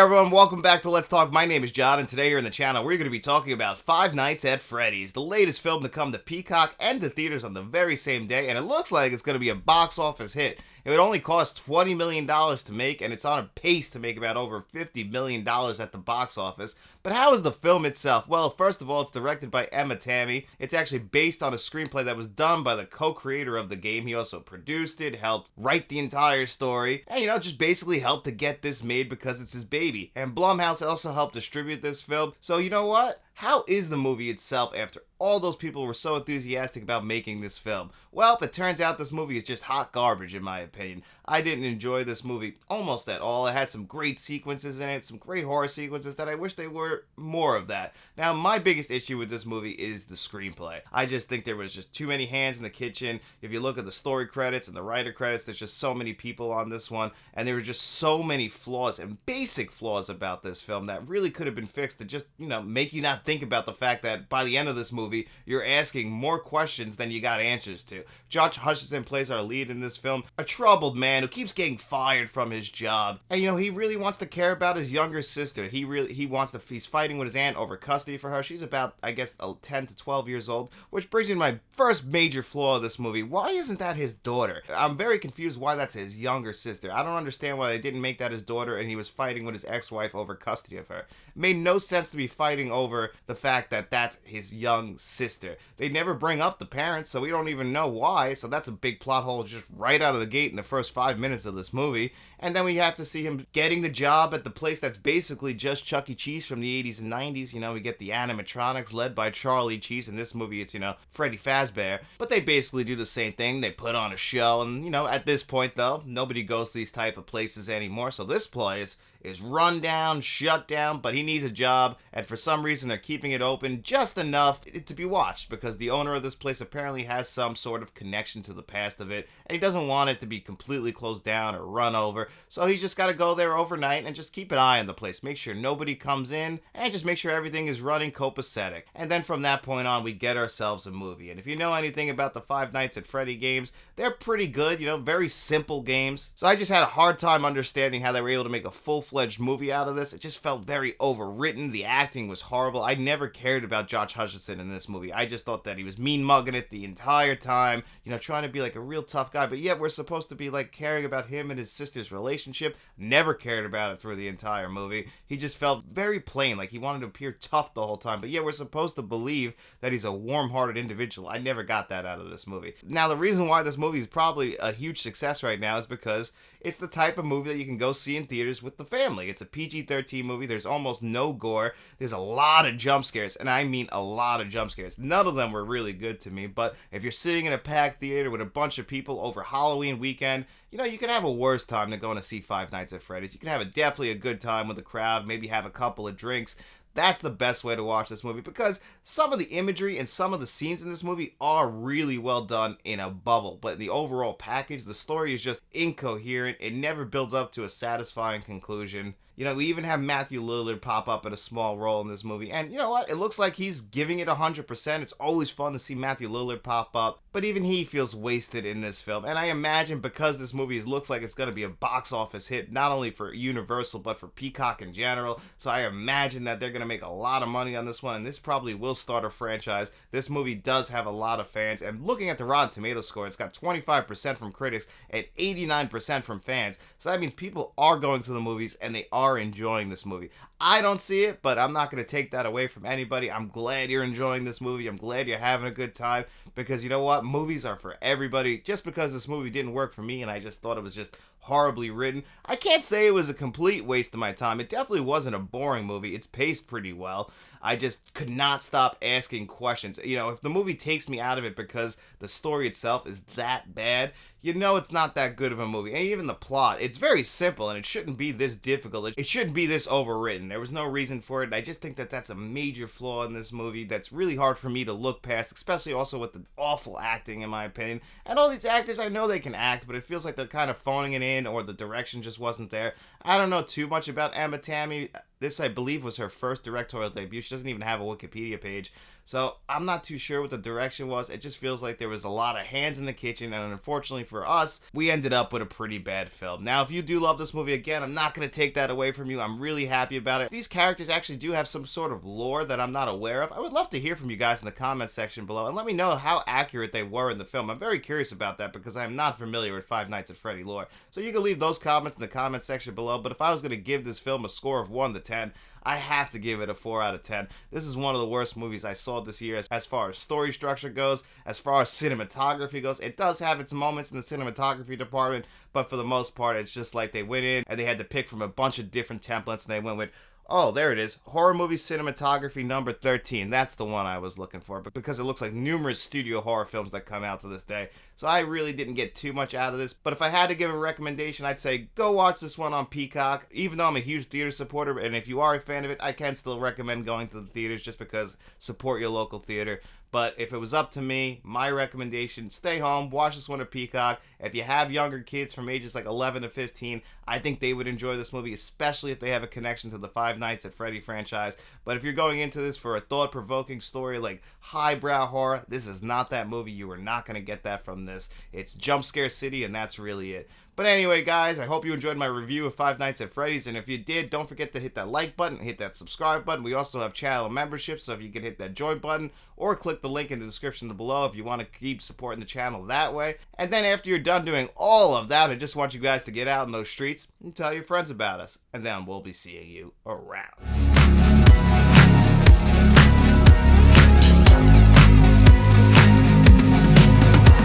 everyone, welcome back to Let's Talk. My name is John, and today here on the channel, we're going to be talking about Five Nights at Freddy's, the latest film to come to Peacock and to theaters on the very same day, and it looks like it's going to be a box office hit. It would only cost $20 million to make, and it's on a pace to make about over $50 million at the box office. But how is the film itself? Well, first of all, it's directed by Emma Tammy. It's actually based on a screenplay that was done by the co-creator of the game. He also produced it, helped write the entire story, and, just basically helped to get this made because it's his baby. And Blumhouse also helped distribute this film. So you know what? How is the movie itself after all those people were so enthusiastic about making this film? Well, it turns out this movie is just hot garbage in my opinion. I didn't enjoy this movie almost at all. It had some great sequences in it, some great horror sequences that I wish they were more of that. Now, my biggest issue with this movie is the screenplay. I just think there was just too many hands in the kitchen. If you look at the story credits and the writer credits, there's just so many people on this one, and there were just so many flaws and basic flaws about this film that really could have been fixed to just, make you not think about the fact that by the end of this movie, you're asking more questions than you got answers to. Josh Hutcherson plays our lead in this film, a troubled man who keeps getting fired from his job. And he really wants to care about his younger sister. He's fighting with his aunt over custody for her. She's about, 10 to 12 years old, which brings me to my first major flaw of this movie. Why isn't that his daughter? I'm very confused why that's his younger sister. I don't understand why they didn't make that his daughter and he was fighting with his ex-wife over custody of her. It made no sense to be fighting over the fact that that's his young sister. They never bring up the parents, so we don't even know why, so that's a big plot hole just right out of the gate in the first 5 minutes of this movie. And then we have to see him getting the job at the place that's basically just Chuck E. Cheese from the 80s and 90s. We get the animatronics led by Charlie Cheese. In this movie, it's, Freddy Fazbear. But they basically do the same thing. They put on a show, and, at this point, though, nobody goes to these type of places anymore. So this place is run down, shut down, but he needs a job, and for some reason they're keeping it open just enough to be watched, because the owner of this place apparently has some sort of connection to the past of it, and he doesn't want it to be completely closed down or run over, so he's just got to go there overnight and just keep an eye on the place, make sure nobody comes in, and just make sure everything is running copacetic. And then from that point on, we get ourselves a movie. And if you know anything about the Five Nights at Freddy games, they're pretty good, very simple games. So I just had a hard time understanding how they were able to make a full-fledged movie out of this. It just felt very overwritten. The acting was horrible. I never cared about Josh Hutcherson in this movie. I just thought that he was mean-mugging it the entire time, trying to be like a real tough guy, but yet we're supposed to be like caring about him and his sister's relationship. Never cared about it through the entire movie. He just felt very plain, like he wanted to appear tough the whole time, but yet we're supposed to believe that he's a warm-hearted individual. I never got that out of this movie. Now, the reason why this movie is probably a huge success right now is because it's the type of movie that you can go see in theaters with the family. It's a PG-13 movie. There's almost no gore. There's a lot of jump scares, and I mean a lot of jump scares. None of them were really good to me, but if you're sitting in a packed theater with a bunch of people over Halloween weekend, you can have a worse time than going to see Five Nights at Freddy's. You can have definitely a good time with the crowd, maybe have a couple of drinks. That's the best way to watch this movie, because some of the imagery and some of the scenes in this movie are really well done in a bubble, but in the overall package, the story is just incoherent. It never builds up to a satisfying conclusion. We even have Matthew Lillard pop up in a small role in this movie. And you know what? It looks like he's giving it 100%. It's always fun to see Matthew Lillard pop up. But even he feels wasted in this film. And I imagine because this movie looks like it's going to be a box office hit, not only for Universal, but for Peacock in general. So I imagine that they're going to make a lot of money on this one. And this probably will start a franchise. This movie does have a lot of fans. And looking at the Rotten Tomatoes score, it's got 25% from critics and 89% from fans. So that means people are going to the movies and they are enjoying this movie. I don't see it, but I'm not going to take that away from anybody. I'm glad you're enjoying this movie. I'm glad you're having a good time, because you know what? Movies are for everybody. Just because this movie didn't work for me and I just thought it was just horribly written, I can't say it was a complete waste of my time. It definitely wasn't a boring movie. It's paced pretty well. I just could not stop asking questions. If the movie takes me out of it because the story itself is that bad, it's not that good of a movie. And even the plot, it's very simple and it shouldn't be this difficult. It shouldn't be this overwritten. There was no reason for it. And I just think that that's a major flaw in this movie that's really hard for me to look past, especially also with the awful acting, in my opinion. And all these actors, I know they can act, but it feels like they're kind of phoning it in, or the direction just wasn't there. I don't know too much about Emma Tammy. This, I believe, was her first directorial debut. She doesn't even have a Wikipedia page. So I'm not too sure what the direction was. It just feels like there was a lot of hands in the kitchen, and unfortunately for us, we ended up with a pretty bad film. Now, if you do love this movie, again, I'm not going to take that away from you. I'm really happy about it. These characters actually do have some sort of lore that I'm not aware of. I would love to hear from you guys in the comments section below, and let me know how accurate they were in the film. I'm very curious about that because I'm not familiar with Five Nights at Freddy lore. So you can leave those comments in the comment section below, but if I was going to give this film a score of 1 to 10, I have to give it a 4 out of 10. This is one of the worst movies I saw this year as far as story structure goes, as far as cinematography goes. It does have its moments in the cinematography department, but for the most part, it's just like they went in and they had to pick from a bunch of different templates, and they went with, oh, there it is. Horror movie cinematography number 13. That's the one I was looking for, but because it looks like numerous studio horror films that come out to this day. So I really didn't get too much out of this. But if I had to give a recommendation, I'd say go watch this one on Peacock. Even though I'm a huge theater supporter, and if you are a fan of it, I can still recommend going to the theaters just because support your local theater. But if it was up to me, my recommendation, stay home, watch this one at Peacock. If you have younger kids from ages like 11 to 15, I think they would enjoy this movie, especially if they have a connection to the Five Nights at Freddy franchise. But if you're going into this for a thought-provoking story like highbrow horror, this is not that movie. You are not going to get that from this. It's Jump Scare City, and that's really it. But anyway, guys, I hope you enjoyed my review of Five Nights at Freddy's, and if you did, don't forget to hit that like button, hit that subscribe button. We also have channel memberships, so if you can hit that join button, or click the link in the description below if you want to keep supporting the channel that way. And then after you're done doing all of that, I just want you guys to get out in those streets and tell your friends about us, and then we'll be seeing you around.